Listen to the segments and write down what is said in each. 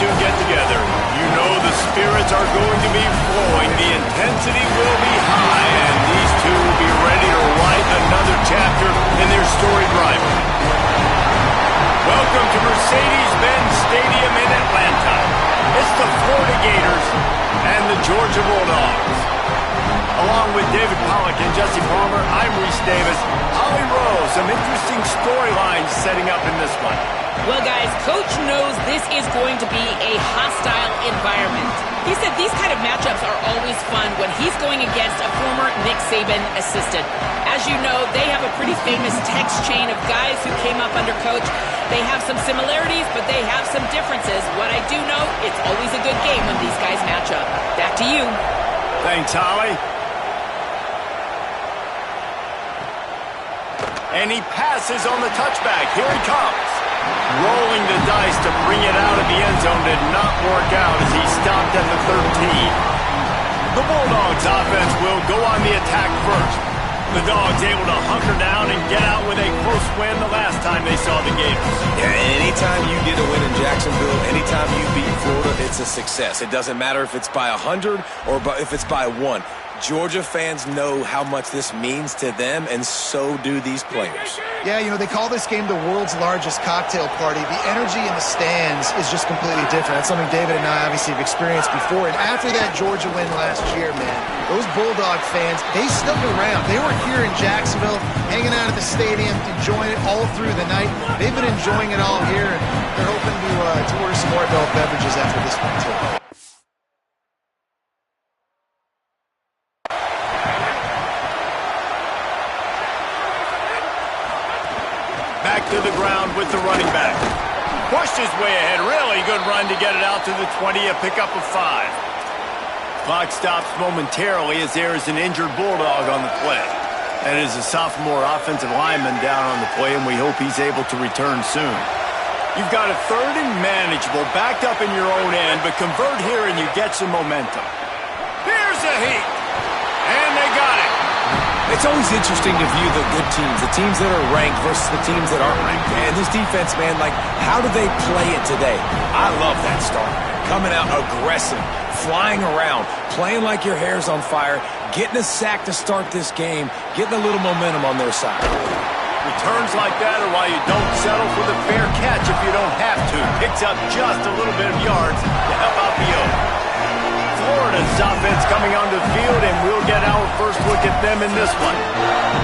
two get together, you know the spirits are going to be flowing, the intensity will be high, and these two will be ready to write another chapter in their storied rivalry. Welcome to Mercedes-Benz Stadium in Atlanta. It's the Florida Gators and the Georgia Bulldogs. Along with David Pollack and Jesse Palmer, I'm Reese Davis. Holly Rose, some interesting storylines setting up in this one. Well, guys, Coach knows this is going to be a hostile environment. He said these kind of matchups are always fun when he's going against a former Nick Saban assistant. As you know, they have a pretty famous text chain of guys who came up under Coach. They have some similarities, but they have some differences. What I do know, it's always a good game when these guys match up. Back to you. Thanks, Holly. And he passes on the touchback. Here he comes. Rolling the dice to bring it out of the end zone did not work out as he stopped at the 13. The Bulldogs offense will go on the attack first. The Dogs able to hunker down and get out with a close win the last time they saw the Gators. Yeah, anytime you get a win in Jacksonville, anytime you beat Florida, it's a success. It doesn't matter if it's by 100 or if it's by 1. Georgia fans know how much this means to them, and so do these players. Yeah, you know, they call this game the world's largest cocktail party. The energy in the stands is just completely different. That's something David and I obviously have experienced before. And after that Georgia win last year, man, those Bulldog fans, they stuck around. They were here in Jacksonville, hanging out at the stadium, enjoying it all through the night. They've been enjoying it all here, and they're hoping to order some more adult beverages after this one, too. Back to the ground with the running back. Pushed his way ahead. Really good run to get it out to the 20, a pickup of 5. Clock stops momentarily as there is an injured Bulldog on the play. That is a sophomore offensive lineman down on the play, and we hope he's able to return soon. You've got a third and manageable, backed up in your own end, but convert here and you get some momentum. Here's a heat. And they got it. It's always interesting to view the good teams, the teams that are ranked versus the teams that aren't ranked. And this defense, man, like, how do they play it today? I love that start. Coming out aggressive, flying around, playing like your hair's on fire, getting a sack to start this game, getting a little momentum on their side. Returns like that are why you don't settle for the fair catch if you don't have to. Picks up just a little bit of yards to help out the O. Florida's offense coming onto the field, and we'll get our first look at them in this one.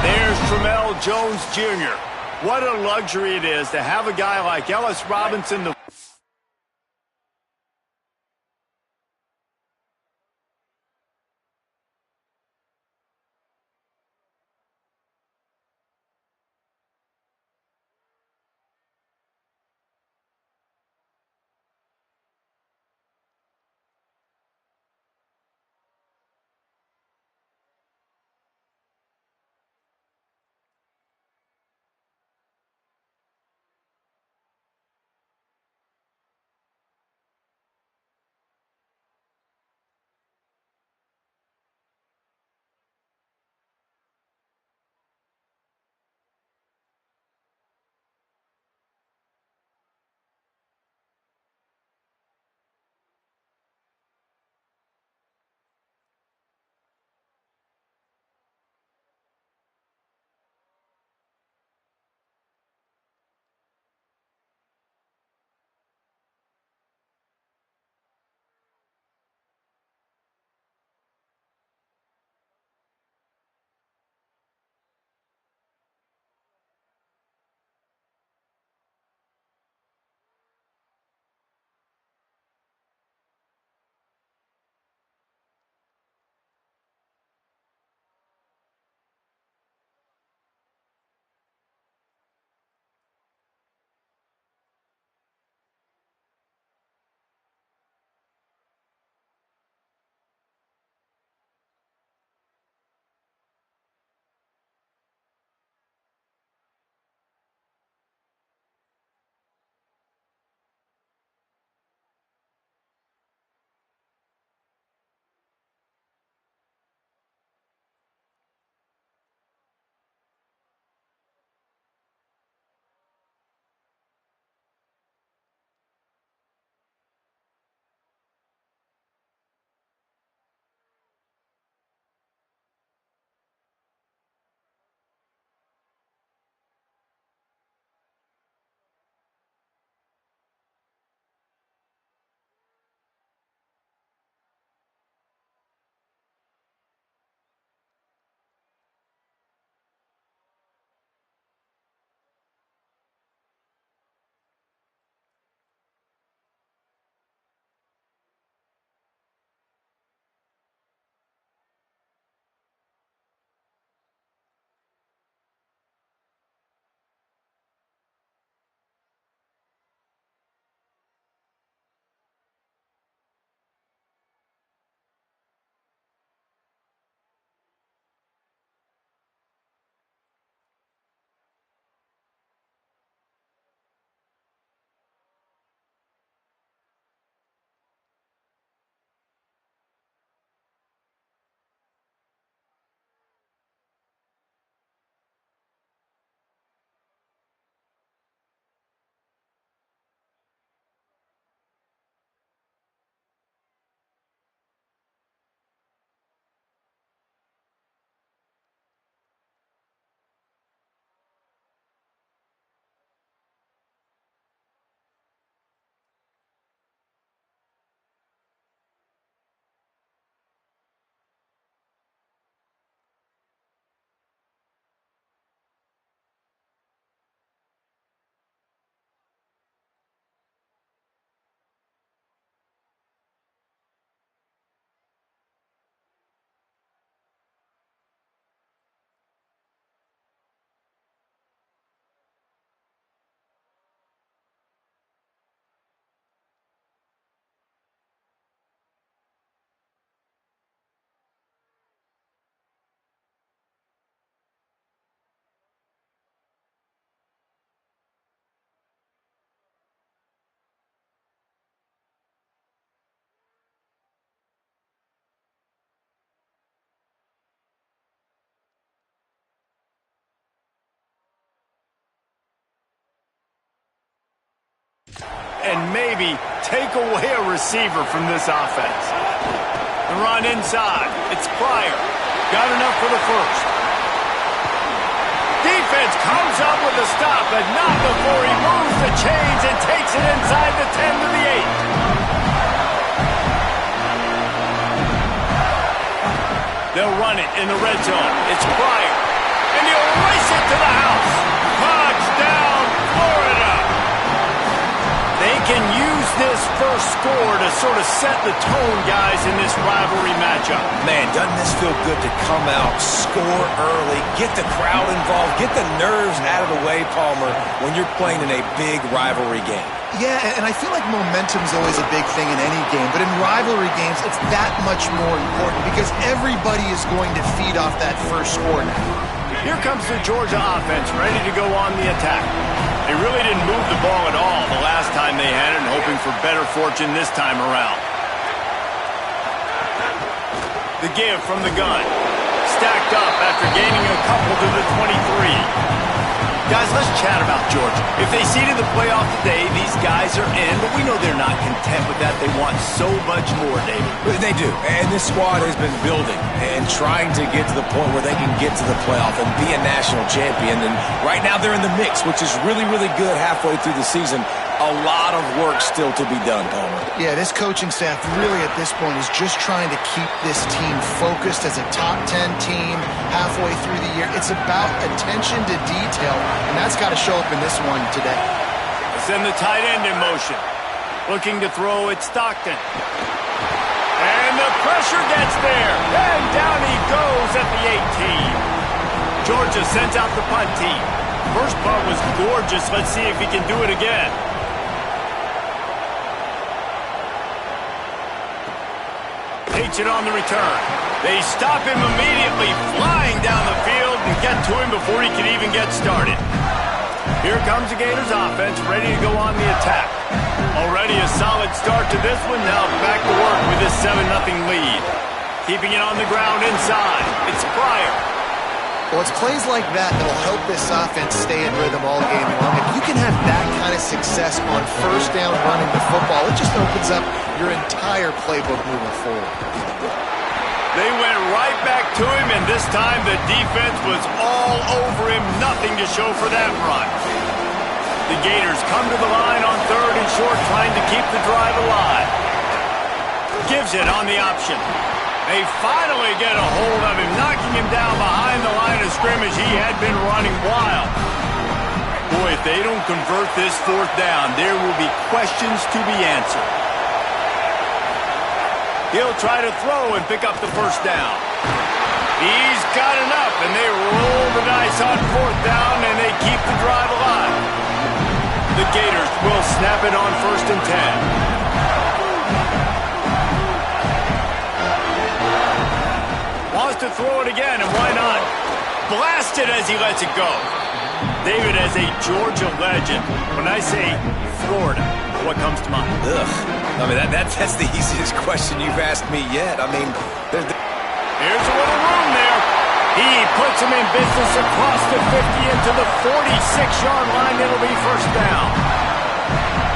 There's Tramell Jones Jr. What a luxury it is to have a guy like Ellis Robinson to and maybe take away a receiver from this offense. The run inside. It's Pryor. Got enough for the first. Defense comes up with a stop, but not before he moves the chains and takes it inside the 10 to the 8. They'll run it in the red zone. It's Pryor. And he'll race it to the house. Touchdown, Florida. They can use this first score to sort of set the tone, guys, in this rivalry matchup. Man, doesn't this feel good to come out, score early, get the crowd involved, get the nerves out of the way, Palmer, when you're playing in a big rivalry game? Yeah, and I feel like momentum's always a big thing in any game, but in rivalry games, it's that much more important because everybody is going to feed off that first score now. Here comes the Georgia offense, ready to go on the attack. They really didn't move the ball at all the last time they had it, and hoping for better fortune this time around. The give from the gun. Stacked up after gaining a couple to the 23. Guys, let's chat about Georgia. If they seeded the playoff today, these guys are in, but we know they're not content with that. They want so much more, David. They do, and this squad has been building and trying to get to the point where they can get to the playoff and be a national champion. And right now they're in the mix, which is really, really good halfway through the season. A lot of work still to be done, Palmer. Yeah, this coaching staff really at this point is just trying to keep this team focused as a top 10 team halfway through the year. It's about attention to detail, and that's got to show up in this one today. Send the tight end in motion. Looking to throw at Stockton. And the pressure gets there. And down he goes at the 18. Georgia sends out the punt team. First punt was gorgeous. Let's see if he can do it again. Takes it on the return. They stop him immediately, flying down the field and get to him before he can even get started. Here comes the Gators offense, ready to go on the attack. Already a solid start to this one. Now back to work with this 7-0 lead. Keeping it on the ground inside. It's Pryor. Well, it's plays like that that'll help this offense stay in rhythm all game long. If you can have that kind of success on first down running the football, it just opens up your entire playbook moving forward. They went right back to him, and this time the defense was all over him. Nothing to show for that run. The Gators come to the line on 3rd and short, trying to keep the drive alive. Gives it on the option. They finally get a hold of him, knocking him down behind the line of scrimmage. He had been running wild. Boy, if they don't convert this 4th down, there will be questions to be answered. He'll try to throw and pick up the first down. He's got enough, and they roll the dice on 4th down, and they keep the drive alive. The Gators will snap it on 1st and 10. Wants to throw it again, and why not? Blast it as he lets it go. David, as a Georgia legend, when I say Florida, what comes to mind? Ugh. I mean, that's the easiest question you've asked me yet. I mean, here's a little room there. He puts him in business across the 50 into the 46-yard line. It'll be 1st down.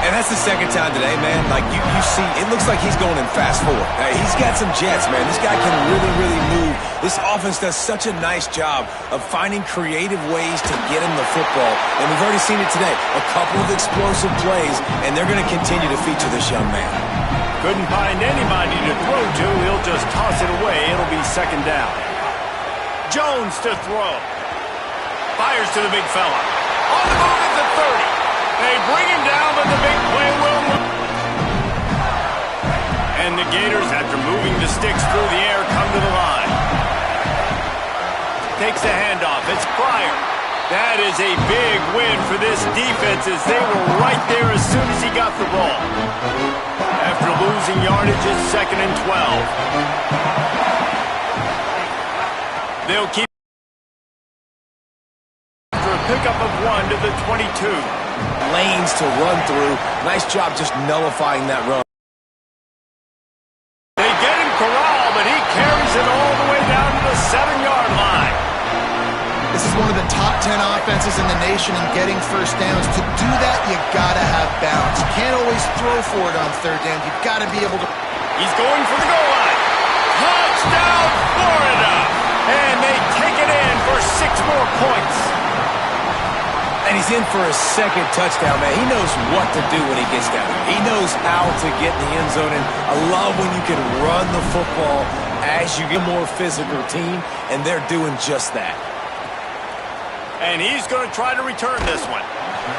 And that's the 2nd time today, man. Like, you see, it looks like he's going in fast forward. He's got some jets, man. This guy can really, really move. This offense does such a nice job of finding creative ways to get him the football. And we've already seen it today. A couple of explosive plays, and they're going to continue to feature this young man. Couldn't find anybody to throw to. He'll just toss it away. It'll be 2nd down. Jones to throw. Fires to the big fella. On the move at the 30. They bring him down, but the big play will not. And the Gators, after moving the sticks through the air, come to the line. Takes the handoff. It's Pryor. That is a big win for this defense, as they were right there as soon as he got the ball. After losing yardage, it's 2nd and 12. They'll keep for a pickup of 1 to the 22. Lanes to run through. Nice job just nullifying that run. They get him corralled, but he carries it all the way down to the 7-yard line. This is one of the top 10 offenses in the nation in getting first downs. To do that, you gotta have balance. You can't always throw for it on third down. You've got to be able to... He's going for the goal line. Touchdown, Florida! And they take it in for 6 more points. And he's in for his second touchdown, man. He knows what to do when he gets down there. He knows how to get in the end zone, and I love when you can run the football as you get a more physical team, and they're doing just that. And he's going to try to return this one.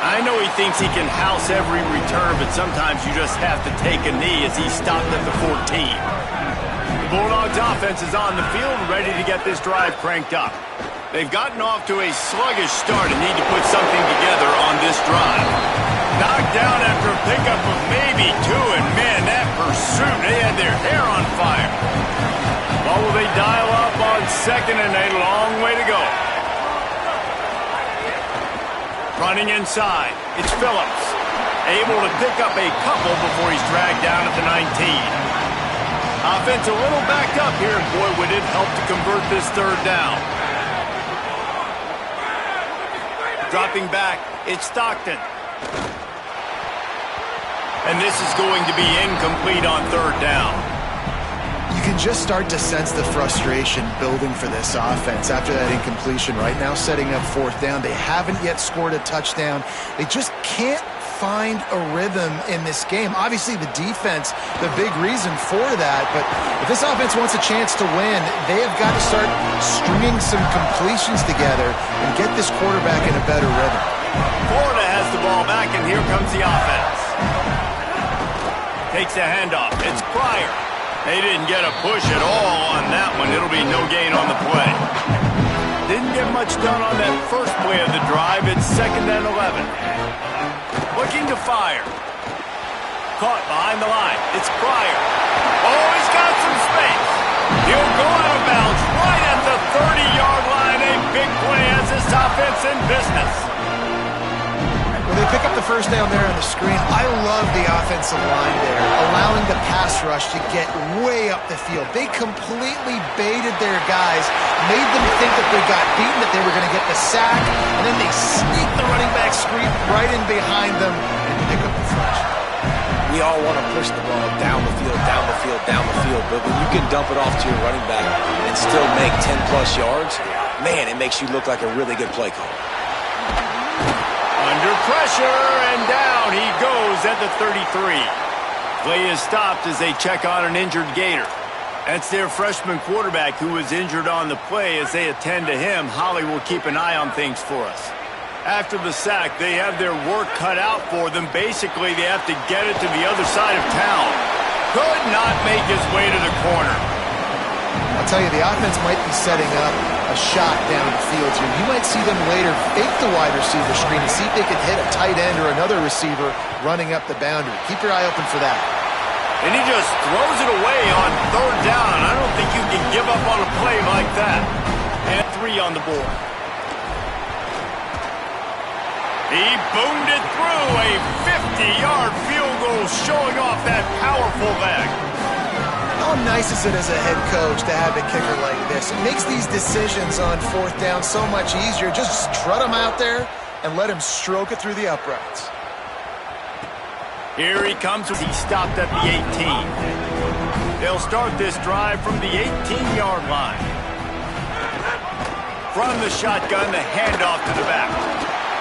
I know he thinks he can house every return, but sometimes you just have to take a knee as he's stopped at the 14. The Bulldogs offense is on the field, ready to get this drive cranked up. They've gotten off to a sluggish start and need to put something together on this drive. Knocked down after a pickup of maybe 2, and man, that pursuit, they had their hair on fire. What will they dial up on second, and a long way to go. Running inside, it's Phillips. Able to pick up a couple before he's dragged down at the 19. Offense a little backed up here, and boy, would it help to convert this third down. Dropping back, it's Stockton. And this is going to be incomplete on third down. You can just start to sense the frustration building for this offense after that incompletion. Right now, setting up fourth down. They haven't yet scored a touchdown. They just can't find a rhythm in this game. Obviously, the defense, the big reason for that. But if this offense wants a chance to win, they have got to start stringing some completions together and get this quarterback in a better rhythm. Florida has the ball back, and here comes the offense. Takes a handoff. It's Pryor. They didn't get a push at all on that one. It'll be no gain on the play. Didn't get much done on that first play of the drive. It's 2nd and 11. Looking to fire. Caught behind the line. It's Pryor. Oh, he's got some space. He'll go out of bounds right at the 30-yard line. A big play as this offense in business. When they pick up the first down there on the screen, I love the offensive line there, allowing the pass rush to get way up the field. They completely baited their guys, made them think that they got beaten, that they were going to get the sack, and then they sneak the running back screen right in behind them and pick up the first. We all want to push the ball down the field, down the field, down the field, but when you can dump it off to your running back and still make 10-plus yards, man, it makes you look like a really good play call. Under pressure, and down he goes at the 33. Play is stopped as they check on an injured Gator. That's their freshman quarterback who was injured on the play. As they attend to him, Holly will keep an eye on things for us. After the sack, they have their work cut out for them. Basically, they have to get it to the other side of town. Could not make his way to the corner. I'll tell you, the offense might be setting up a shot down the field here. You might see them later fake the wide receiver screen and see if they can hit a tight end or another receiver running up the boundary. Keep your eye open for that. And he just throws it away on third down. I don't think you can give up on a play like that. And 3 on the board. He boomed it through a 50-yard field goal, showing off that powerful leg. How nice is it as a head coach to have a kicker like this? It makes these decisions on fourth down so much easier. Just strut him out there and let him stroke it through the uprights. Here he comes. He stopped at the 18. They'll start this drive from the 18-yard line. From the shotgun, the handoff to the back.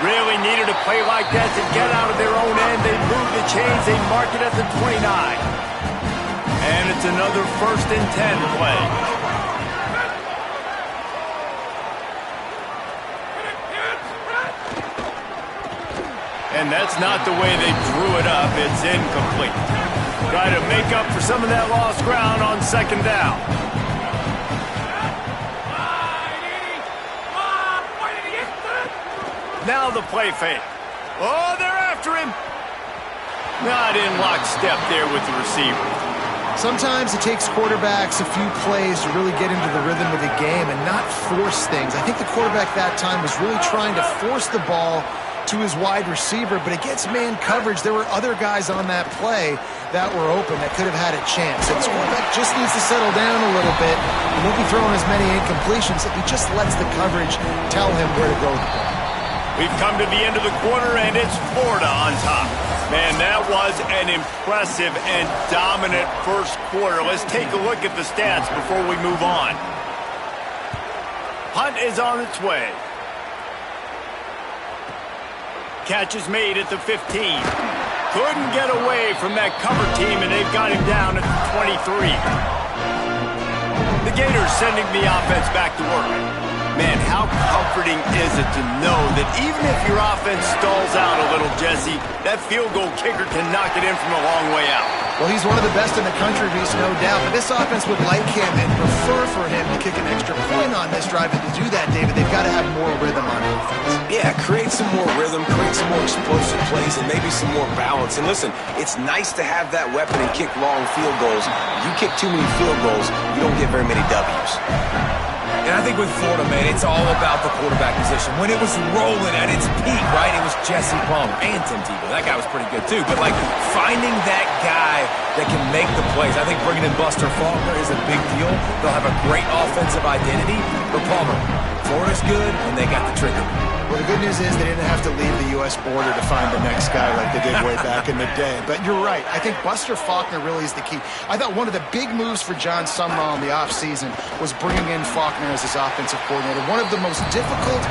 Really needed a play like that to get out of their own end. They move the chains. They mark it at the 29. And it's another 1st and 10 play. And that's not the way they drew it up. It's incomplete. Try to make up for some of that lost ground on 2nd down. Now the play fake. Oh, they're after him. Not in lockstep there with the receiver. Sometimes it takes quarterbacks a few plays to really get into the rhythm of the game and not force things. I think the quarterback that time was really trying to force the ball to his wide receiver, but against man coverage, there were other guys on that play that were open that could have had a chance. So this quarterback just needs to settle down a little bit. He won't be throwing as many incompletions if he just lets the coverage tell him where to go with the ball. We've come to the end of the quarter, and it's Florida on top. Man, that was an impressive and dominant first quarter. Let's take a look at the stats before we move on. Punt is on its way. Catch is made at the 15. Couldn't get away from that cover team, and they've got him down at the 23. The Gators sending the offense back to work. Man, how comforting is it to know that even if your offense stalls out a little, Jesse, that field goal kicker can knock it in from a long way out. Well, he's one of the best in the country, Reese, no doubt. But this offense would like him and prefer for him to kick an extra point on this drive. And to do that, David, they've got to have more rhythm on offense. Yeah, create some more rhythm, create some more explosive plays, and maybe some more balance. And listen, it's nice to have that weapon and kick long field goals. You kick too many field goals, you don't get very many W's. And I think with Florida, man, it's all about the quarterback position. When it was rolling at its peak, right, it was Jesse Palmer and Tim Tebow. That guy was pretty good, too. But, like, finding that guy that can make the plays, I think bringing in Buster Faulkner is a big deal. They'll have a great offensive identity. But Palmer, Florida's good, and they got the trigger. Well, the good news is they didn't have to leave the U.S. border to find the next guy like they did way back in the day. But you're right. I think Buster Faulkner really is the key. I thought one of the big moves for John Sumrall in the offseason was bringing in Faulkner as his offensive coordinator. One of the most difficult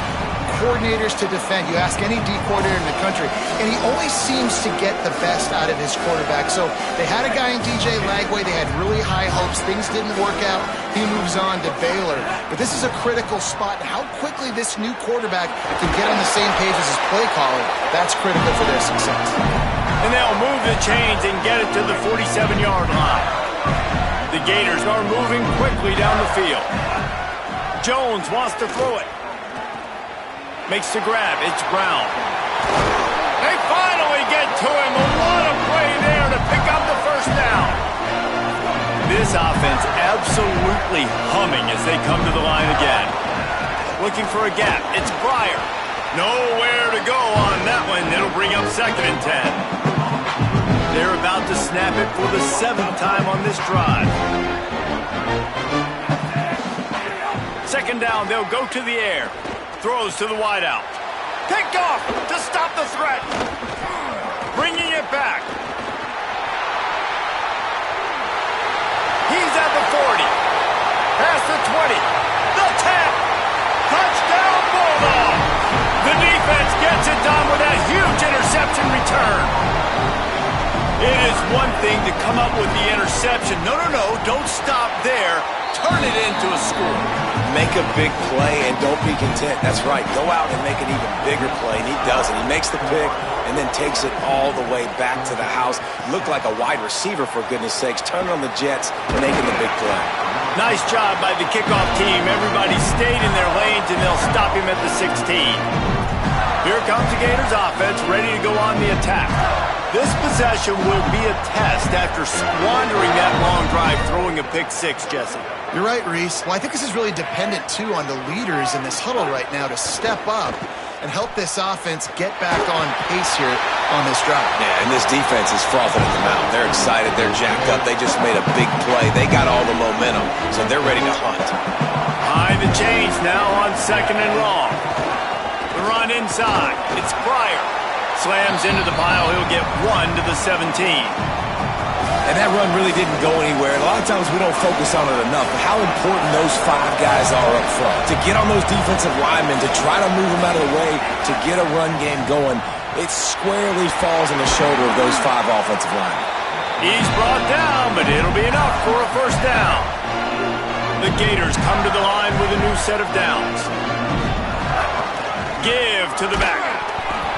coordinators to defend. You ask any D coordinator in the country, and he always seems to get the best out of his quarterback. So they had a guy in DJ Lagway. They had really high hopes. Things didn't work out. He moves on to Baylor. But this is a critical spot. How quickly this new quarterback can get on the same page as his play caller, that's critical for their success. And they'll move the chains and get it to the 47-yard line. The Gators are moving quickly down the field. Jones wants to throw it. Makes the grab. It's Brown. They finally get to him. What a play there to pick up the first down. This offense absolutely humming as they come to the line again. Looking for a gap. It's Pryor. Nowhere to go on that one. It'll bring up 2nd and 10. They're about to snap it for the 7th time on this drive. 2nd down. They'll go to the air. Throws to the wideout. Picked off to stop the threat. Bringing it back. He's at the 40. Past the 20. The 10. Touchdown Bulldog. The defense gets it done with a huge interception return. It is one thing to come up with the interception. No, don't stop there. Turn it into a score. Make a big play and don't be content. That's right. Go out and make an even bigger play. And he does it. He makes the pick and then takes it all the way back to the house. Looked like a wide receiver, for goodness sakes. Turning on the Jets and making the big play. Nice job by the kickoff team. Everybody stayed in their lanes, and they'll stop him at the 16. Here comes the Gators offense, ready to go on the attack. This possession will be a test after squandering that long drive, throwing a pick 6, Jesse. You're right, Reese. Well, I think this is really dependent, too, on the leaders in this huddle right now to step up and help this offense get back on pace here on this drive. Yeah, and this defense is frothing at the mouth. They're excited. They're jacked up. They just made a big play. They got all the momentum, so they're ready to hunt. Behind the chains now on 2nd and long. The run inside. It's Pryor. Slams into the pile. He'll get 1 to the 17. And that run really didn't go anywhere. A lot of times we don't focus on it enough, but how important those 5 guys are up front. To get on those defensive linemen, to try to move them out of the way, to get a run game going, it squarely falls on the shoulder of those 5 offensive linemen. He's brought down, but it'll be enough for a first down. The Gators come to the line with a new set of downs. Give to the back.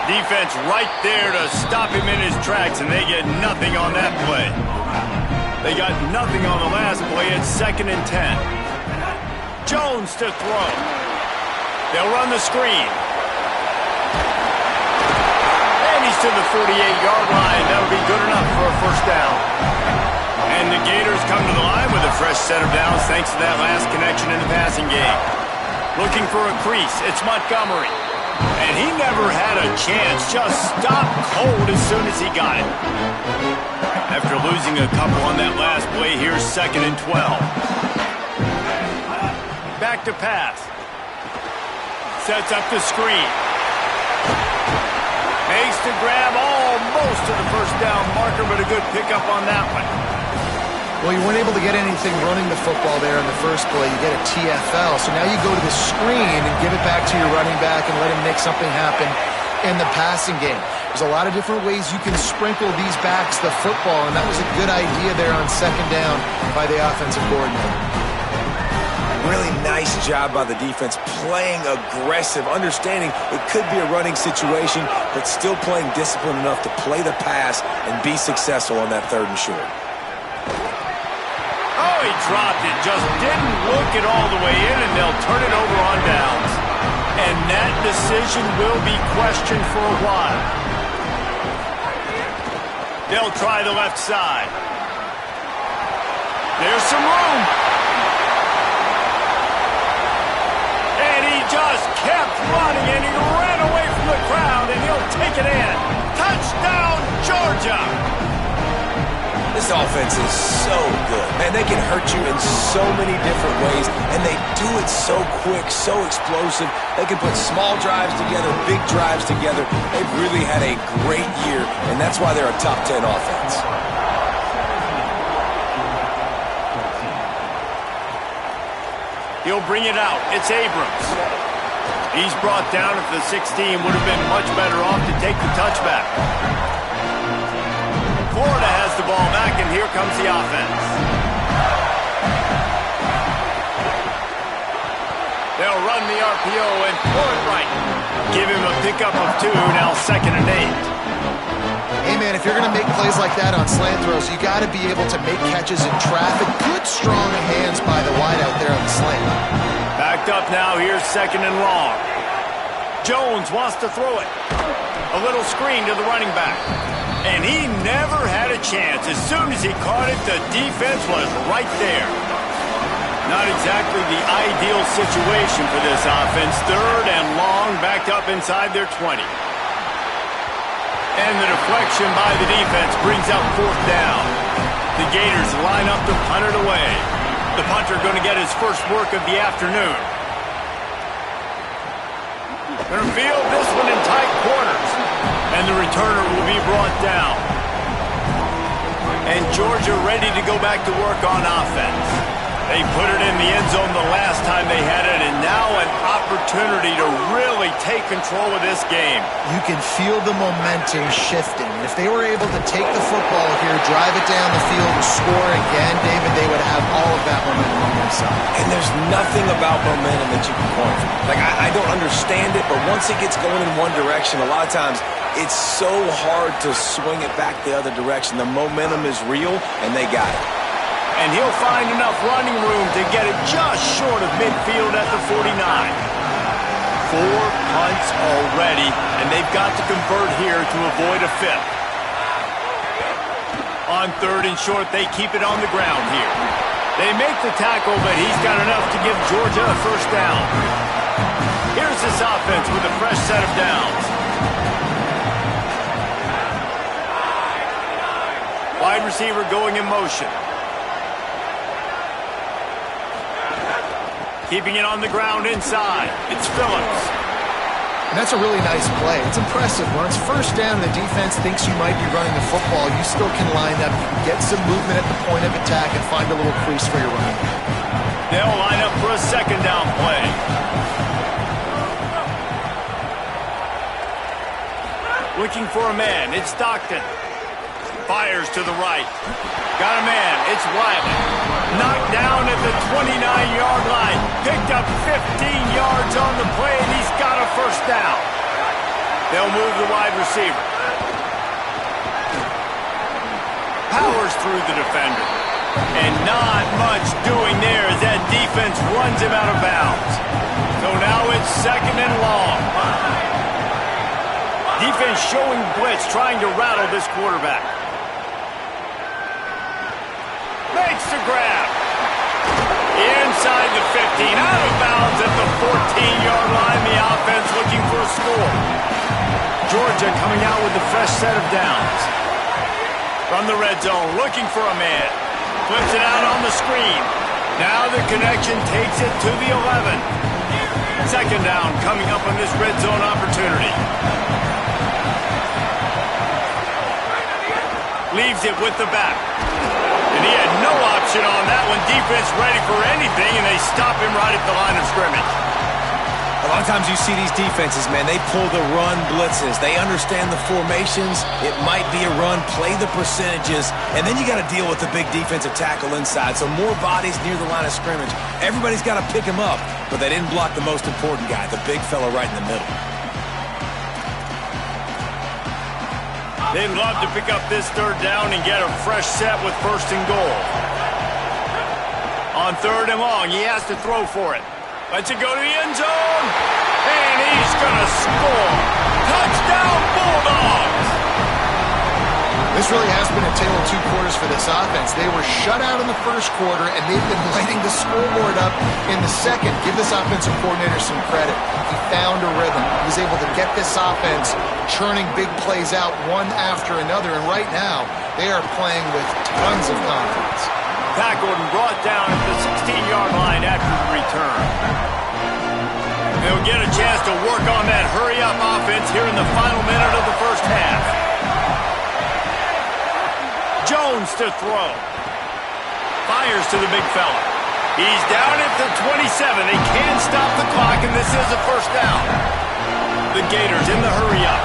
Defense right there to stop him in his tracks, and they get nothing on that play. They got nothing on the last play. It's 2nd and 10. Jones to throw. They'll run the screen. And he's to the 48-yard line. That'll be good enough for a first down. And the Gators come to the line with a fresh set of downs thanks to that last connection in the passing game. Looking for a crease. It's Montgomery. And he never had a chance, just stopped cold as soon as he got it. After losing a couple on that last play, here's 2nd and 12. Back to pass. Sets up the screen. Makes the grab almost to the first down marker, but a good pickup on that one. Well, you weren't able to get anything running the football there in the first play. You get a TFL. So now you go to the screen and give it back to your running back and let him make something happen in the passing game. There's a lot of different ways you can sprinkle these backs the football, and that was a good idea there on 2nd down by the offensive coordinator. Really nice job by the defense, playing aggressive, understanding it could be a running situation, but still playing disciplined enough to play the pass and be successful on that 3rd and short. Oh, he dropped it, just didn't look it all the way in, and they'll turn it over on downs. And that decision will be questioned for a while. They'll try the left side. There's some room. And he just kept running, and he ran away from the crowd, and he'll take it in. Touchdown, Georgia! This offense is so good. Man, they can hurt you in so many different ways, and they do it so quick, so explosive. They can put small drives together, big drives together. They've really had a great year, and that's why they're a top 10 offense. He'll bring it out. It's Abrams. He's brought down at the 16. Would have been much better off to take the touchback. Florida has the ball back, and here comes the offense. They'll run the RPO and pull it right. Give him a pickup of 2, now 2nd and 8. Hey, man, if you're going to make plays like that on slant throws, you got to be able to make catches in traffic. Good, strong hands by the wideout there on the slant. Backed up now, here's 2nd and long. Jones wants to throw it. A little screen to the running back. And he never had a chance. As soon as he caught it, the defense was right there. Not exactly the ideal situation for this offense. 3rd and long, backed up inside their 20. And the deflection by the defense brings up 4th down. The Gators line up to punt it away. The punter going to get his first work of the afternoon. Going to field this one in tight quarters. And the returner will be brought down. And Georgia ready to go back to work on offense. They put it in the end zone the last time they had it, and now an opportunity to really take control of this game. You can feel the momentum shifting. If they were able to take the football here, drive it down the field, and score again, David, they would have all of that momentum on their side. And there's nothing about momentum that you can point from. Like, I don't understand it, but once it gets going in one direction, a lot of times it's so hard to swing it back the other direction. The momentum is real, and they got it. And he'll find enough running room to get it just short of midfield at the 49. 4 punts already, and they've got to convert here to avoid a 5th. On 3rd and short, they keep it on the ground here. They make the tackle, but he's got enough to give Georgia a first down. Here's this offense with a fresh set of downs. Wide receiver going in motion. Keeping it on the ground inside. It's Phillips. And that's a really nice play. It's impressive. When it's first down, the defense thinks you might be running the football. You still can line up. You can get some movement at the point of attack and find a little crease for your running back. They'll line up for a 2nd down play. Looking for a man. It's Stockton. Fires to the right. Got a man. It's Wiley. Knocked down at the 29-yard line. Picked up 15 yards on the play, and he's got a first down. They'll move the wide receiver. Powers through the defender. And not much doing there as that defense runs him out of bounds. So now it's 2nd and long. Defense showing blitz, trying to rattle this quarterback. Makes the grab. Inside the 15, out of bounds at the 14-yard line. The offense looking for a score. Georgia coming out with a fresh set of downs. From the red zone, looking for a man. Flips it out on the screen. Now the connection takes it to the 11. Second down coming up on this red zone opportunity. Leaves it with the back. And he had no option on that one. Defense ready for anything, and they stop him right at the line of scrimmage. A lot of times you see these defenses, man, they pull the run blitzes. They understand the formations. It might be a run, play the percentages, and then you got to deal with the big defensive tackle inside. So more bodies near the line of scrimmage. Everybody's got to pick him up, but they didn't block the most important guy, the big fella right in the middle. They'd love to pick up this third down and get a fresh set with first and goal. On third and long, he has to throw for it. Lets it go to the end zone, and he's going to score. Touchdown, Bulldogs! This really has been a tale of two quarters for this offense. They were shut out in the first quarter, and they've been lighting the scoreboard up in the second. Give this offensive coordinator some credit. He found a rhythm. He was able to get this offense churning big plays out one after another, and right now, they are playing with tons of confidence. Tackled and brought down at the 16-yard line after the return. They'll get a chance to work on that hurry-up offense here in the final minute of the first half. Jones to throw. Fires to the big fella. He's down at the 27. They can stop the clock, and this is a first down. The Gators in the hurry-up.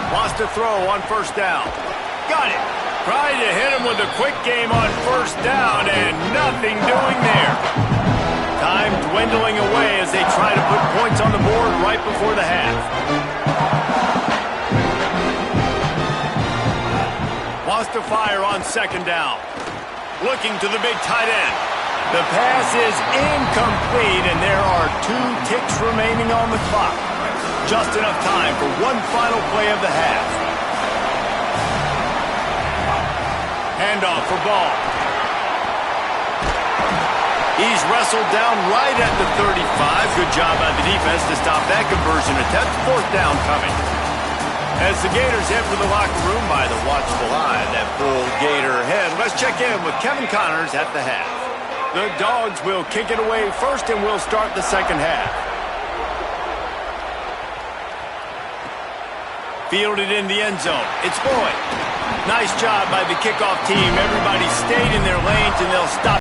Wants to throw on first down. Got it. Tried to hit him with a quick game on first down, and nothing doing there. Time dwindling away as they try to put points on the board right before the half. Wants to fire on second down. Looking to the big tight end. The pass is incomplete, and there are 2 ticks remaining on the clock. Just enough time for one final play of the half. Handoff for Ball. He's wrestled down right at the 35. Good job by the defense to stop that conversion attempt. Fourth down coming. As the Gators head for the locker room by the watchful eye, that full Gator head. Let's check in with Kevin Connors at the half. The Dogs will kick it away first, and we'll start the second half. Fielded in the end zone. It's Boyd. Nice job by the kickoff team. Everybody stayed in their lanes, and they'll stop